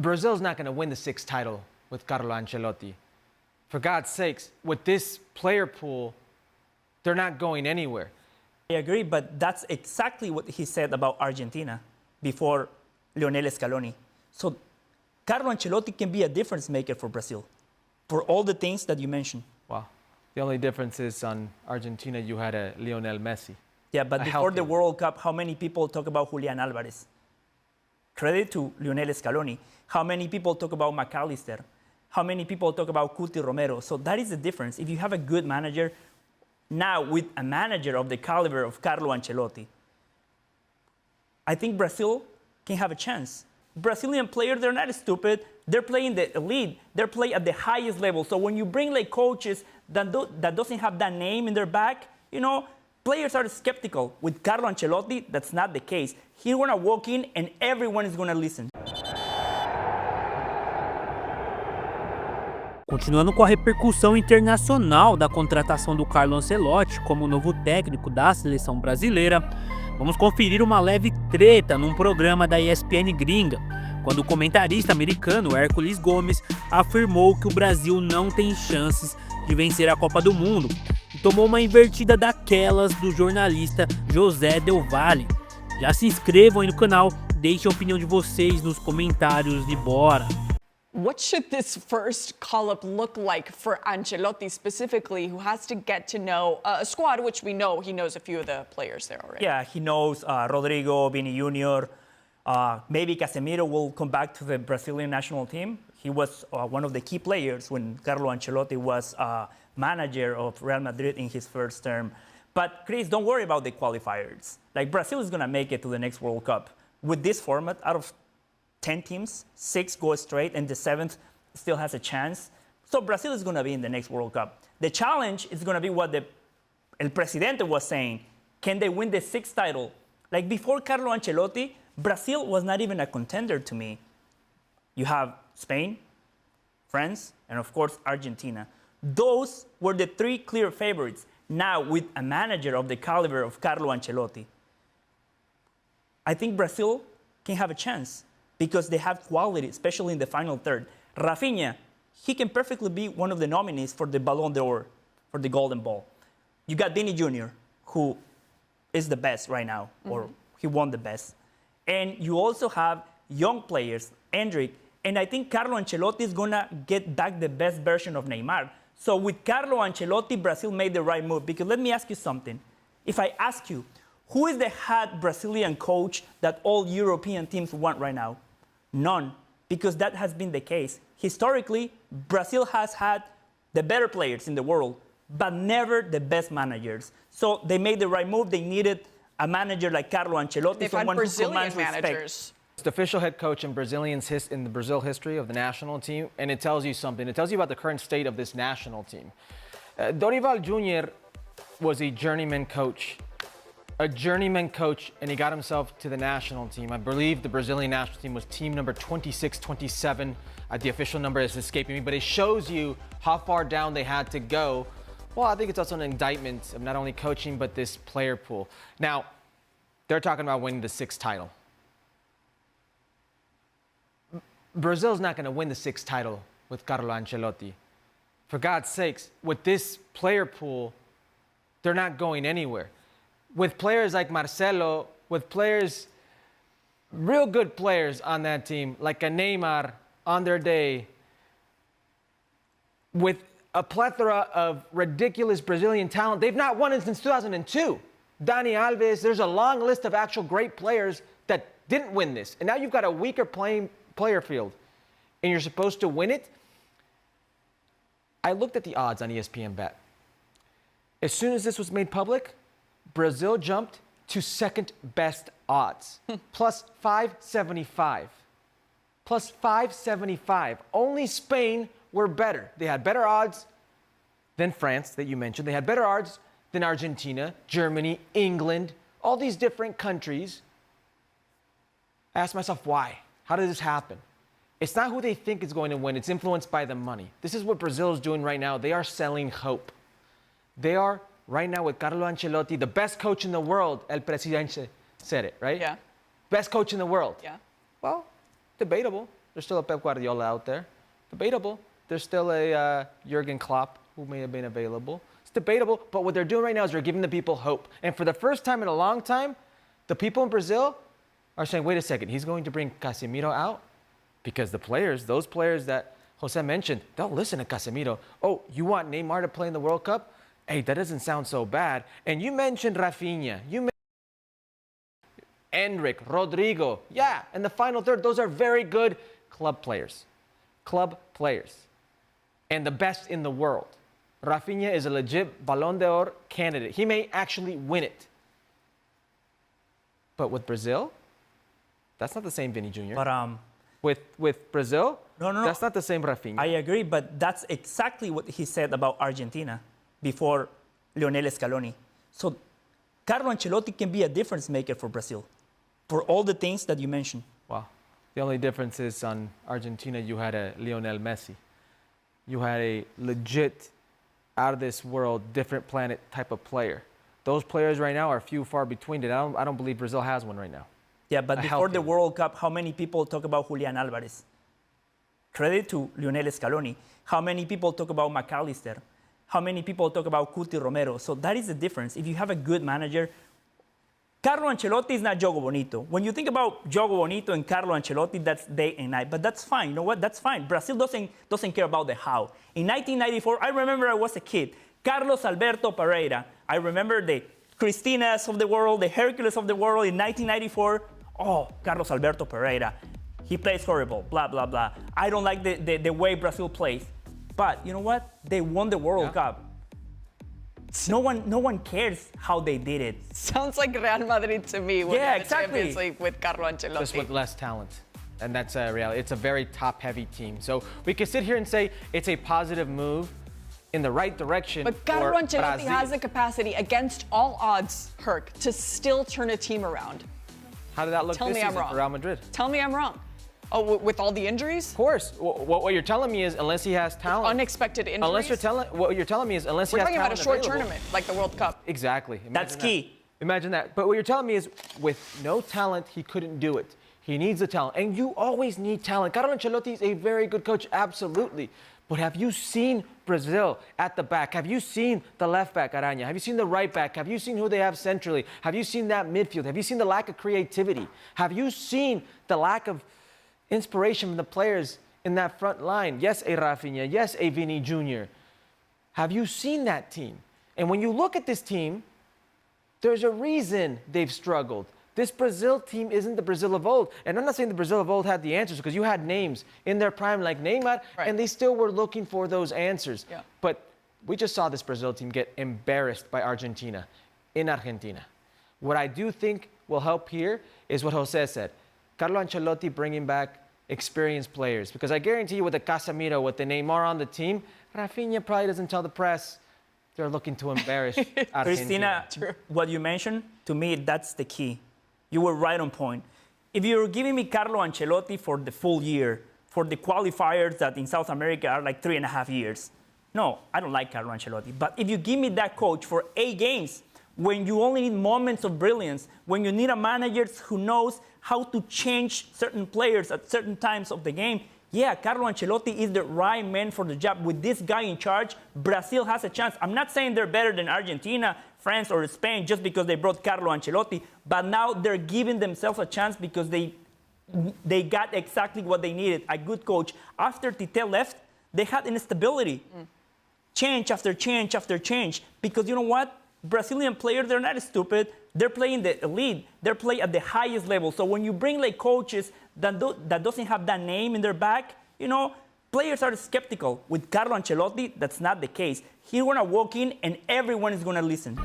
Brazil's not going to win the sixth title with Carlo Ancelotti. For God's sakes, with this player pool, they're not going anywhere. I agree, but that's exactly what he said about Argentina before Lionel Scaloni. So Carlo Ancelotti can be a difference maker for Brazil, for all the things that you mentioned. Wow. The only difference is on Argentina, you had a Lionel Messi. Yeah, but before the World Cup, how many people talk about Julian Alvarez? Credit to Lionel Scaloni. How many people talk about McAllister? How many people talk about Cuti Romero? So that is the difference. If you have a good manager, now with a manager of the caliber of Carlo Ancelotti, I think Brazil can have a chance. Brazilian players, they're not stupid. They're playing the elite. They're playing at the highest level. So when you bring like coaches that doesn't have that name in their back, you know, players are skeptical. With Carlo Ancelotti, that's not the case. He's going to walk in and everyone is going to listen. Continuando com a repercussão internacional da contratação do Carlo Ancelotti como novo técnico da seleção brasileira, vamos conferir uma leve treta num programa da ESPN gringa, quando o comentarista americano Hércules Gomes afirmou que o Brasil não tem chances de vencer a Copa do Mundo e tomou uma invertida daquelas do jornalista José Del Valle. Já se inscrevam aí no canal, deixem a opinião de vocês nos comentários e bora! What should this first call-up look like for Ancelotti specifically, who has to get to know a squad, which we know he knows a few of the players there already? Yeah, he knows Rodrigo, Vini Jr., maybe Casemiro will come back to the Brazilian national team. He was one of the key players when Carlo Ancelotti was manager of Real Madrid in his first term. But Chris, don't worry about the qualifiers. Like Brazil is going to make it to the next World Cup. With this format, out of 10 teams, 6 go straight, and the 7th still has a chance. So Brazil is going to be in the next World Cup. The challenge is going to be what El Presidente was saying. Can they win the 6th title? Like before Carlo Ancelotti, Brazil was not even a contender to me. You have Spain, France, and of course Argentina. Those were the 3 clear favorites. Now with a manager of the caliber of Carlo Ancelotti, I think Brazil can have a chance, because they have quality, especially in the final third. Rafinha, he can perfectly be one of the nominees for the Ballon d'Or, for the Golden Ball. You got Vini Jr., who is the best right now, or he won the best. And you also have young players, Endrick, and I think Carlo Ancelotti is going to get back the best version of Neymar. So with Carlo Ancelotti, Brazil made the right move. Because let me ask you something. If I ask you, who is the hot Brazilian coach that all European teams want right now? None, because that has been the case. Historically, Brazil has had the better players in the world, but never the best managers. So they made the right move. They needed a manager like Carlo Ancelotti, They've had someone Brazilian who commands managers. respect. It's the official head coach in in the Brazil history of the national team, and it tells you something. It tells you about the current state of this national team. Dorival Jr. was a journeyman coach, and he got himself to the national team. I believe the Brazilian national team was team number 26, 27. The official number is escaping me, but it shows you how far down they had to go. Well, I think it's also an indictment of not only coaching, but this player pool. Now, they're talking about winning the 6th title. Brazil's not going to win the 6th title with Carlo Ancelotti. For God's sakes, with this player pool, they're not going anywhere. With players like Marcelo, with players, real good players on that team, like a Neymar on their day, with a plethora of ridiculous Brazilian talent, they've not won it since 2002. Dani Alves, there's a long list of actual great players that didn't win this. And now you've got a weaker player field, and you're supposed to win it. I looked at the odds on ESPN Bet. As soon as this was made public, Brazil jumped to second best odds, plus 575. Plus 575. Only Spain were better. They had better odds than France, that you mentioned. They had better odds than Argentina, Germany, England, all these different countries. I asked myself, why? How did this happen? It's not who they think is going to win. It's influenced by the money. This is what Brazil is doing right now. They are selling hope. They are, right now, with Carlo Ancelotti, the best coach in the world. El Presidente said it, right? Yeah. Best coach in the world. Yeah. Well, debatable. There's still a Pep Guardiola out there. Debatable. There's still a Jurgen Klopp who may have been available. It's debatable, but what they're doing right now is they're giving the people hope. And for the first time in a long time, the people in Brazil are saying, wait a second, he's going to bring Casemiro out? Because the players, those players that Jose mentioned, they'll listen to Casemiro. Oh, you want Neymar to play in the World Cup? Hey, that doesn't sound so bad. And you mentioned Rafinha. You mentioned Endrick, Rodrigo. Yeah, and the final third, those are very good club players. Club players. And the best in the world. Rafinha is a legit Ballon d'Or candidate. He may actually win it. But with Brazil, that's not the same Vinny Jr. But With Brazil, no, that's not the same Rafinha. I agree, but that's exactly what he said about Argentina before Lionel Scaloni. So Carlo Ancelotti can be a difference maker for Brazil, for all the things that you mentioned. Wow. The only difference is on Argentina, you had a Lionel Messi. You had a legit, out of this world, different planet type of player. Those players right now are few far between it. I don't believe Brazil has one right now. Yeah, but before the World Cup, how many people talk about Julian Alvarez? Credit to Lionel Scaloni. How many people talk about McAllister? How many people talk about Cuti Romero? So that is the difference. If you have a good manager, Carlo Ancelotti is not Jogo Bonito. When you think about Jogo Bonito and Carlo Ancelotti, that's day and night. But that's fine. You know what? That's fine. Brazil doesn't care about the how. In 1994, I remember I was a kid. Carlos Alberto Pereira. I remember the Cristinas of the world, the Hercules of the world in 1994. Oh, Carlos Alberto Pereira. He plays horrible, blah, blah, blah. I don't like the way Brazil plays. But you know what? They won the World Cup. No one cares how they did it. Sounds like Real Madrid to me. Yeah, the Champions League with Carlo Ancelotti. Just with less talent. And that's a reality. It's a very top-heavy team. So we can sit here and say it's a positive move in the right direction. But Carlo Ancelotti has the capacity, against all odds, Herc, to still turn a team around. How did that look this season for Real Madrid? Tell me I'm wrong. Oh, with all the injuries? Of course. What you're telling me is, unless he has talent. Unexpected injuries? What you're telling me is, unless he has talent. We're talking about a short tournament, like the World Cup. Exactly. That's key. Imagine that. But what you're telling me is, with no talent, he couldn't do it. He needs the talent. And you always need talent. Carlo Ancelotti is a very good coach, absolutely. But have you seen Brazil at the back? Have you seen the left back, Arana? Have you seen the right back? Have you seen who they have centrally? Have you seen that midfield? Have you seen the lack of creativity? Have you seen the lack of inspiration from the players in that front line? Yes, a Rafinha. Yes, a Vini Jr. Have you seen that team? And when you look at this team, there's a reason they've struggled. This Brazil team isn't the Brazil of old. And I'm not saying the Brazil of old had the answers, because you had names in their prime like Neymar, and they still were looking for those answers. Yeah. But we just saw this Brazil team get embarrassed by Argentina in Argentina. What I do think will help here is what Jose said. Carlo Ancelotti bringing back experienced players. Because I guarantee you with the Casemiro, with the Neymar on the team, Rafinha probably doesn't tell the press they're looking to embarrass Argentina. Christina, what you mentioned, to me, that's the key. You were right on point. If you're giving me Carlo Ancelotti for the full year, for the qualifiers that in South America are like 3.5 years, no, I don't like Carlo Ancelotti. But if you give me that coach for 8 games, when you only need moments of brilliance, when you need a manager who knows how to change certain players at certain times of the game, yeah, Carlo Ancelotti is the right man for the job. With this guy in charge, Brazil has a chance. I'm not saying they're better than Argentina, France, or Spain just because they brought Carlo Ancelotti, but now they're giving themselves a chance because they got exactly what they needed, a good coach. After Tite left, they had instability. Change after change after change. Because you know what? Brazilian players, they're not stupid. They're playing the elite. They're playing at the highest level. So when you bring like coaches that doesn't have that name in their back, you know, players are skeptical. With Carlo Ancelotti, that's not the case. He's going to walk in and everyone is going to listen.